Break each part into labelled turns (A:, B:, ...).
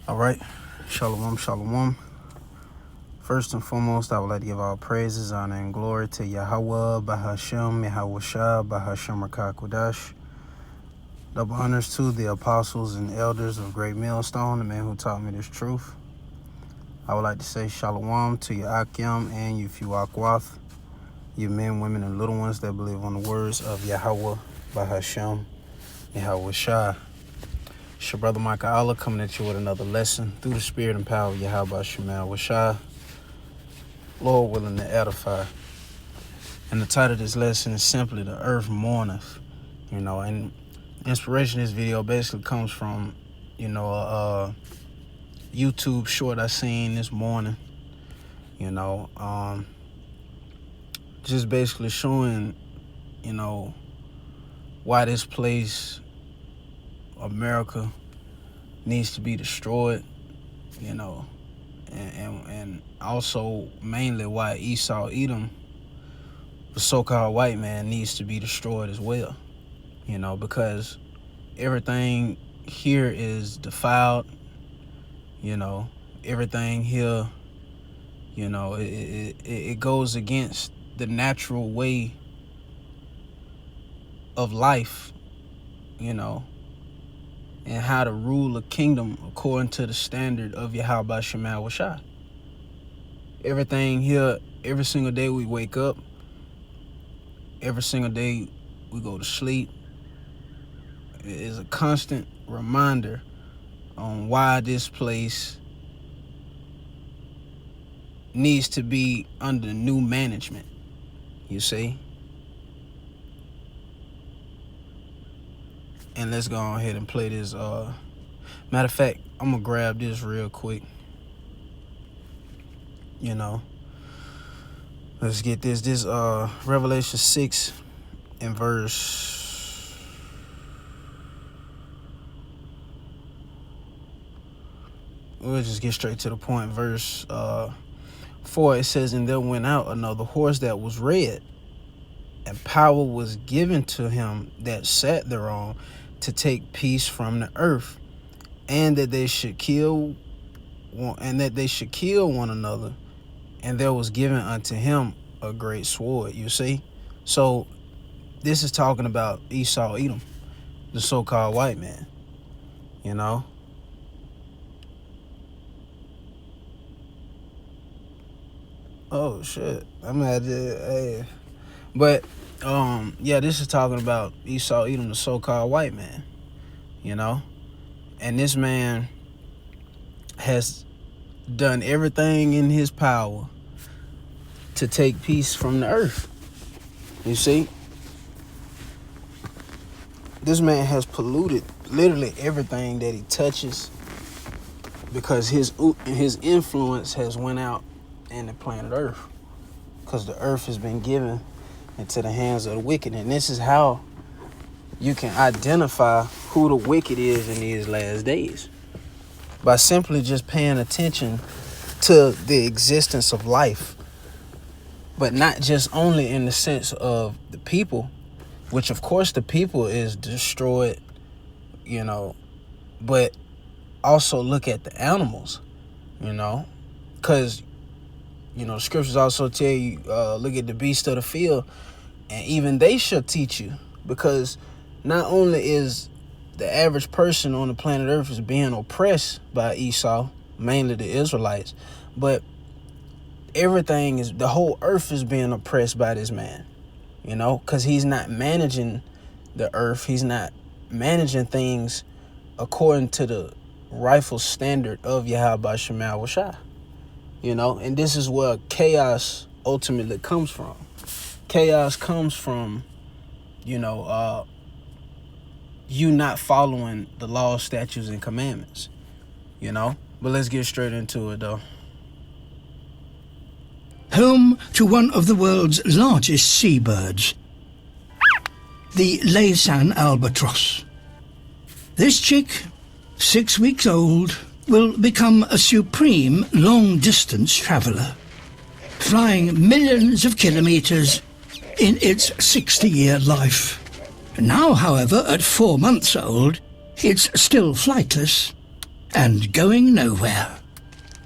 A: All right, shalom, shalom. First and foremost, I would like to give all praises, honor, and glory to Yahweh, Bahashem, Yahweh Bahashem Rakakwadash. Double honors to the apostles and elders of Great Millstone, the man who taught me this truth. I would like to say shalom to your Akim and your Fuakwath, your men, women, and little ones that believe on the words of Yahweh, Bahashem, Yahweh Shah. It's your brother Micah Allah coming at you with another lesson through the spirit and power of Yahweh Shemal Washah, Lord willing to edify. And the title of this lesson is simply The Earth Mourneth. And inspiration of this video basically comes from, a YouTube short I seen this morning. Just basically showing, why this place, America, needs to be destroyed, and also mainly why Esau Edom, the so-called white man, needs to be destroyed as well, because everything here is defiled, everything here, it goes against the natural way of life, and how to rule a kingdom according to the standard of Yahweh Shemal Washah. Everything here, every single day we wake up, every single day we go to sleep, is a constant reminder on why this place needs to be under new management, you see? And let's go ahead and play this. Matter of fact, I'm gonna grab this real quick. Let's get this. This Revelation 6 and verse. We'll just get straight to the point. Verse 4. It says, "And there went out another horse that was red, and power was given to him that sat thereon, to take peace from the earth, and that they should kill one another, and there was given unto him a great sword." You see? So this is talking about Esau Edom, the so-called white man, Oh shit. I'm at it. Hey. But this is talking about Esau Edom, the so-called white man, and this man has done everything in his power to take peace from the earth. You see, this man has polluted literally everything that he touches, because his influence has went out in the planet Earth, because the earth has been given into the hands of the wicked. And this is how you can identify who the wicked is in these last days, by simply just paying attention to the existence of life, but not just only in the sense of the people, which of course the people is destroyed, but also look at the animals, because the scriptures also tell you, look at the beasts of the field, and even they shall teach you. Because not only is the average person on the planet Earth is being oppressed by Esau, mainly the Israelites, but the whole earth is being oppressed by this man, because he's not managing the earth. He's not managing things according to the rightful standard of Yahweh Shemal Washah. And this is where chaos ultimately comes from. Chaos comes from, you not following the laws, statutes, and commandments, But let's get straight into it, though.
B: Home to one of the world's largest seabirds, the Laysan albatross. This chick, 6 weeks old, will become a supreme long-distance traveller, flying millions of kilometres in its 60-year life. Now, however, at 4 months old, it's still flightless and going nowhere.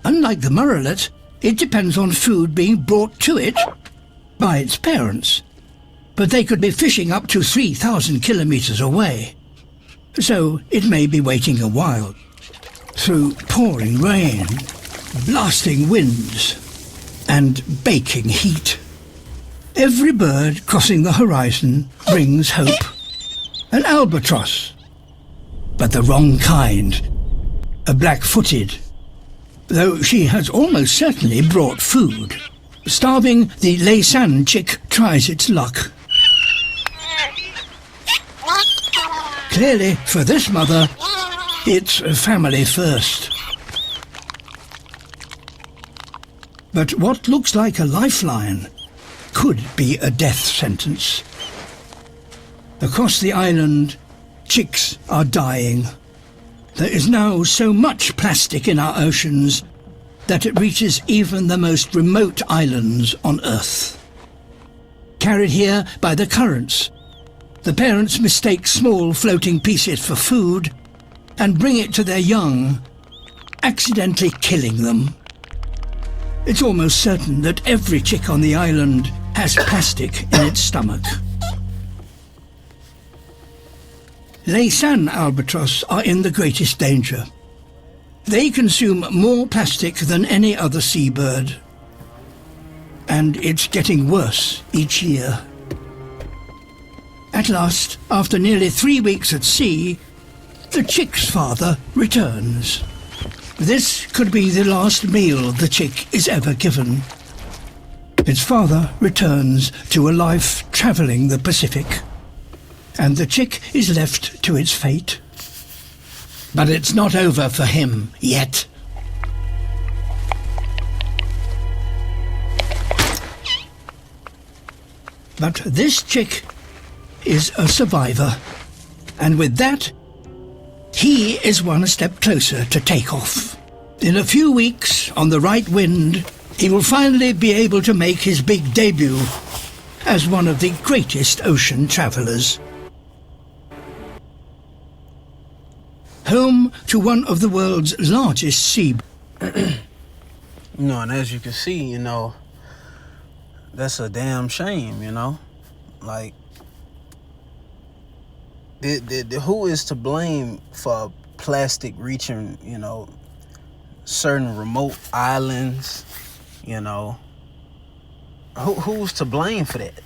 B: Unlike the murrelet, it depends on food being brought to it by its parents. But they could be fishing up to 3,000 kilometers away, so it may be waiting a while. Through pouring rain, blasting winds, and baking heat, every bird crossing the horizon brings hope. An albatross, but the wrong kind, a black-footed, though she has almost certainly brought food. Starving, the Laysan chick tries its luck. Clearly, for this mother, it's family first. But what looks like a lifeline could be a death sentence. Across the island, chicks are dying. There is now so much plastic in our oceans that it reaches even the most remote islands on Earth. Carried here by the currents, the parents mistake small floating pieces for food and bring it to their young, accidentally killing them. It's almost certain that every chick on the island has plastic in its stomach. Laysan albatross are in the greatest danger. They consume more plastic than any other seabird. And it's getting worse each year. At last, after nearly 3 weeks at sea, the chick's father returns. This could be the last meal the chick is ever given. Its father returns to a life travelling the Pacific, and the chick is left to its fate. But it's not over for him yet. But this chick is a survivor, and with that, he is one step closer to takeoff. In a few weeks, on the right wind, he will finally be able to make his big debut as one of the greatest ocean travellers. Home to one of the world's largest sea.
A: And as you can see, that's a damn shame, Like, who is to blame for plastic reaching, certain remote islands, Who's to blame for that,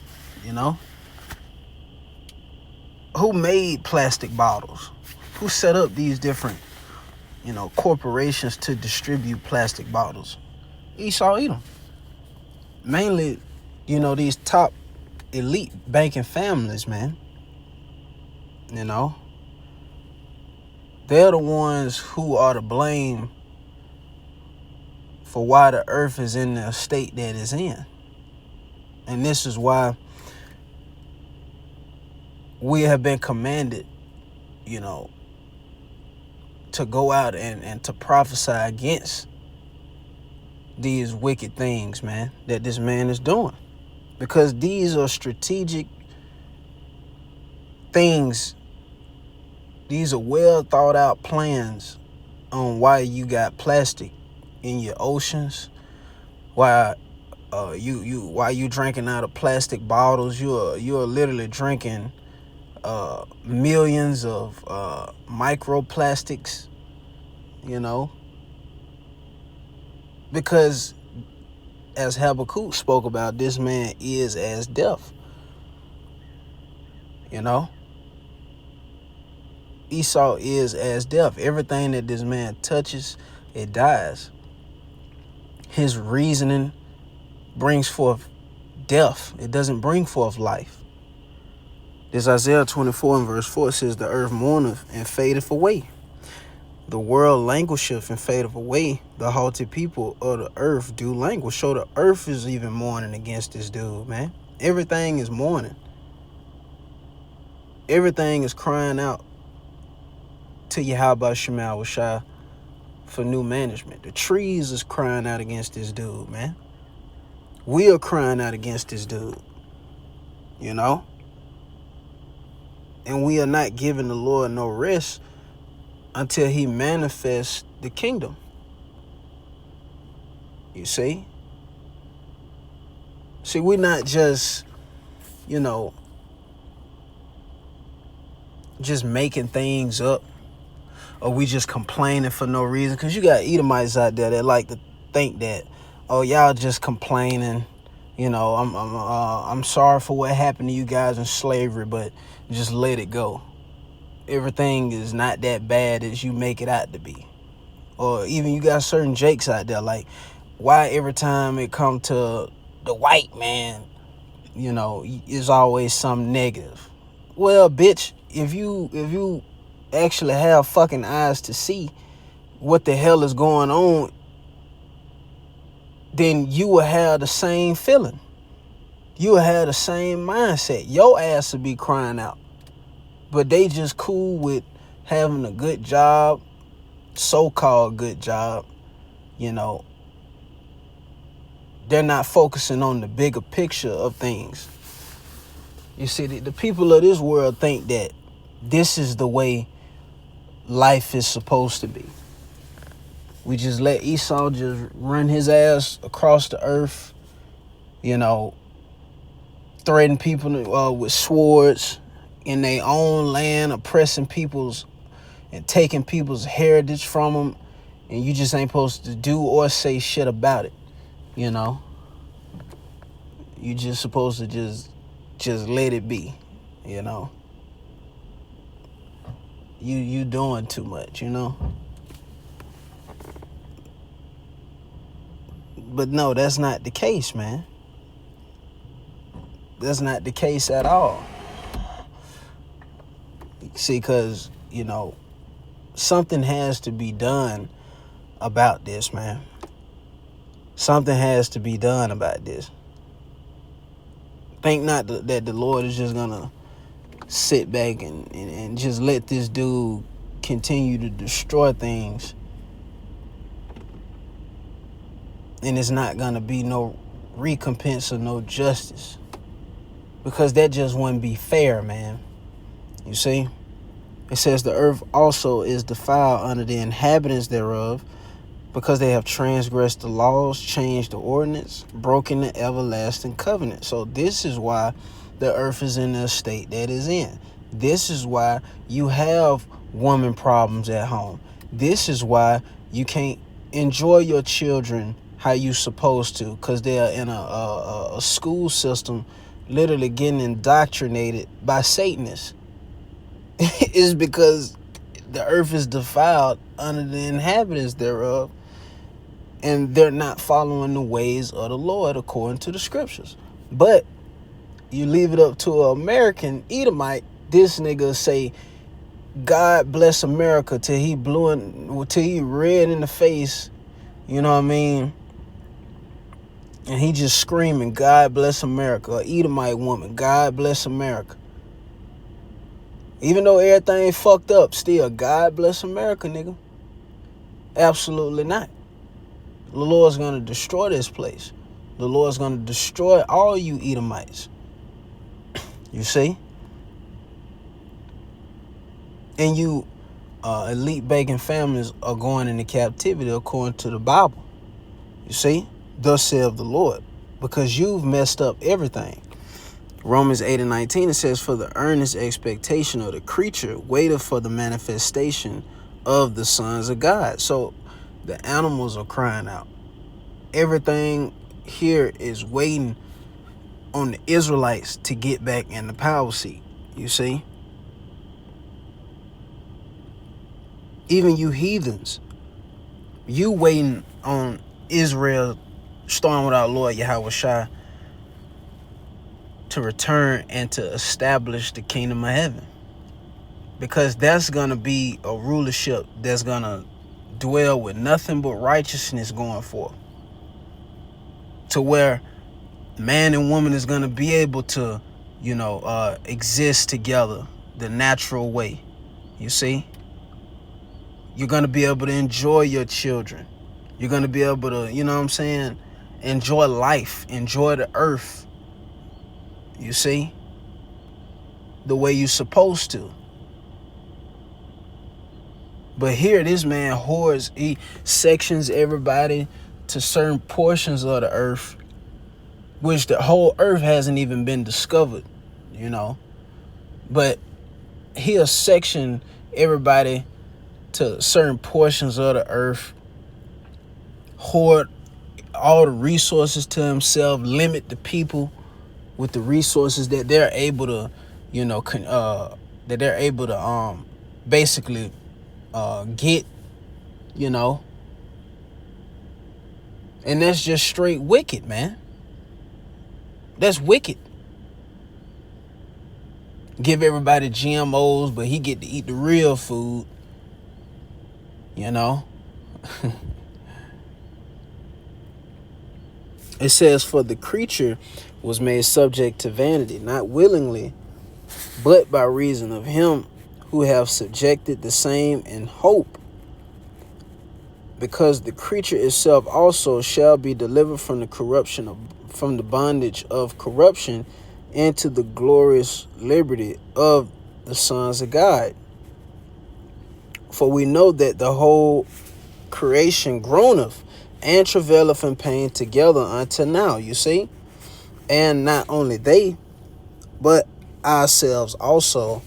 A: Who made plastic bottles? Who set up these different, corporations to distribute plastic bottles? Esau Edom. Mainly, these top elite banking families, man. They're the ones who are to blame for why the earth is in the state that it's in. And this is why we have been commanded, to go out and to prophesy against these wicked things, man, that this man is doing. Because these are strategic things. These are well thought out plans on why you got plastic in your oceans, why you drinking out of plastic bottles. You're literally drinking millions of microplastics, because as Habakkuk spoke about, this man is as death. Esau is as death. Everything that this man touches, it dies. His reasoning brings forth death. It doesn't bring forth life. This Isaiah 24 and verse 4 says, the earth mourneth and fadeth away. The world languisheth and fadeth away. The haughty people of the earth do languish. So the earth is even mourning against this dude, man. Everything is mourning. Everything is crying out to Yahweh Shema Shai for new management. The trees is crying out against this dude, man. We are crying out against this dude, And we are not giving the Lord no rest until he manifests the kingdom. You see? See, we're not just, just making things up, or we just complaining for no reason. Because you got Edomites out there that like to think that, oh, y'all just complaining. I'm sorry for what happened to you guys in slavery, but just let it go. Everything is not that bad as you make it out to be. Or even you got certain jakes out there, like, why every time it come to the white man, it's always some negative. Well, bitch, if you actually have fucking eyes to see what the hell is going on, then you will have the same feeling. You will have the same mindset. Your ass will be crying out. But they just cool with having a good job, so-called good job. They're not focusing on the bigger picture of things. You see, the people of this world think that this is the way life is supposed to be. We just let Esau just run his ass across the earth, threaten people with swords in their own land, oppressing people's and taking people's heritage from them, and you just ain't supposed to do or say shit about it. You just supposed to just let it be. You doing too much. But no, that's not the case, man. That's not the case at all. See, because something has to be done about this, man. Something has to be done about this. Think not that the Lord is just gonna sit back and just let this dude continue to destroy things, and it's not gonna be no recompense or no justice, because that just wouldn't be fair, man. You see, it says the earth also is defiled under the inhabitants thereof, because they have transgressed the laws, changed the ordinance, broken the everlasting covenant. So this is why the earth is in the state that is in. This is why you have woman problems at home. This is why you can't enjoy your children how you supposed to, because they're in a school system literally getting indoctrinated by Satanists. It's because the earth is defiled under the inhabitants thereof, and they're not following the ways of the Lord according to the scriptures. But you leave it up to an American Edomite, this nigga say, God bless America, till he red in the face, you know what I mean? And he just screaming, God bless America. Or Edomite woman, God bless America. Even though everything fucked up, still, God bless America, nigga. Absolutely not. The Lord's going to destroy this place. The Lord's going to destroy all you Edomites. You see? And you elite bacon families are going into captivity according to the Bible. You see? Thus saith the Lord. Because you've messed up everything. Romans 8:19, it says, for the earnest expectation of the creature waiteth for the manifestation of the sons of God. So the animals are crying out. Everything here is waiting on the Israelites to get back in the power seat. You see? Even you heathens, you waiting on Israel, starting with our Lord Yahweh Shai, to return and to establish the kingdom of heaven. Because that's going to be a rulership that's going to dwell with nothing but righteousness going forth. To where man and woman is going to be able to, exist together the natural way. You see? You're going to be able to enjoy your children. You're going to be able to, enjoy life, enjoy the earth. You see? The way you're supposed to. But here, this man hoards, he sections everybody to certain portions of the earth, which the whole earth hasn't even been discovered, you know. But he'll section everybody to certain portions of the earth, hoard all the resources to himself, limit the people with the resources that they're able to, you know, basically get, you know. And that's just straight wicked, man. That's wicked. Give everybody GMOs, but he get to eat the real food, you know. It says, for the creature was made subject to vanity, not willingly, but by reason of him who have subjected the same in hope, because the creature itself also shall be delivered from the bondage of corruption into the glorious liberty of the sons of God. For we know that the whole creation groaneth and travaileth in pain together until now, you see. And not only they, but ourselves also,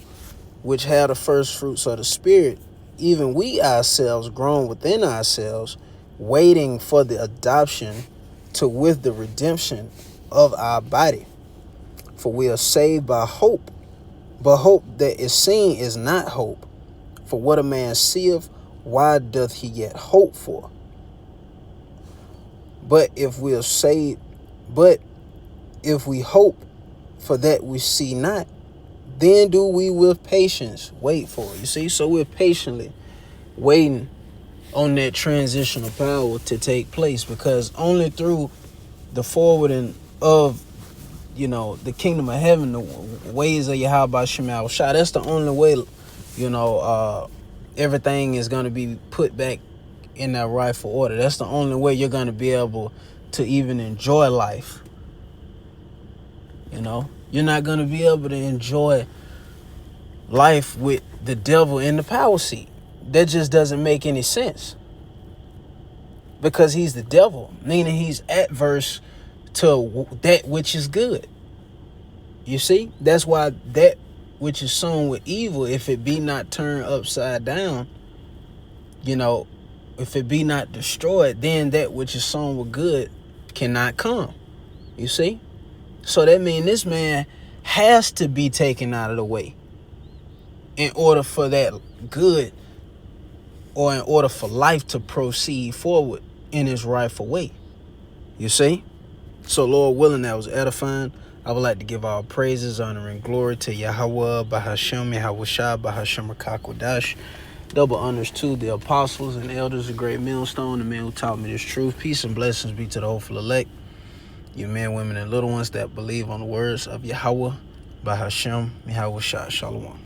A: which have the first fruits of the Spirit, even we ourselves groan within ourselves, waiting for the adoption, to with the redemption of our body. For we are saved by hope. But hope that is seen is not hope. For what a man seeth, why doth he yet hope for? But if we hope for that we see not, then do we with patience wait for it. You see, so we're patiently waiting on that transitional power to take place, because only through the forwarding of, you know, the kingdom of heaven, the ways of Yahweh Shema Shah, that's the only way, you know, everything is going to be put back in that rightful order. That's the only way you're going to be able to even enjoy life. You know, you're not going to be able to enjoy life with the devil in the power seat. That just doesn't make any sense, because he's the devil, meaning he's adverse to that which is good. You see, that's why that which is sown with evil, if it be not turned upside down, you know, if it be not destroyed, then that which is sown with good cannot come. You see? So that means this man has to be taken out of the way in order for that good, or in order for life to proceed forward in its rightful way. You see? So Lord willing, that was edifying. I would like to give all praises, honor, and glory to Yahweh, Bahashem, Yahweh Shah, Bahashem Rakakwadash. Double honors to the apostles and elders of Great Millstone, the men who taught me this truth. Peace and blessings be to the hopeful elect, you men, women, and little ones that believe on the words of Yahweh, Bahashem, Yahweh Shah. Shalom.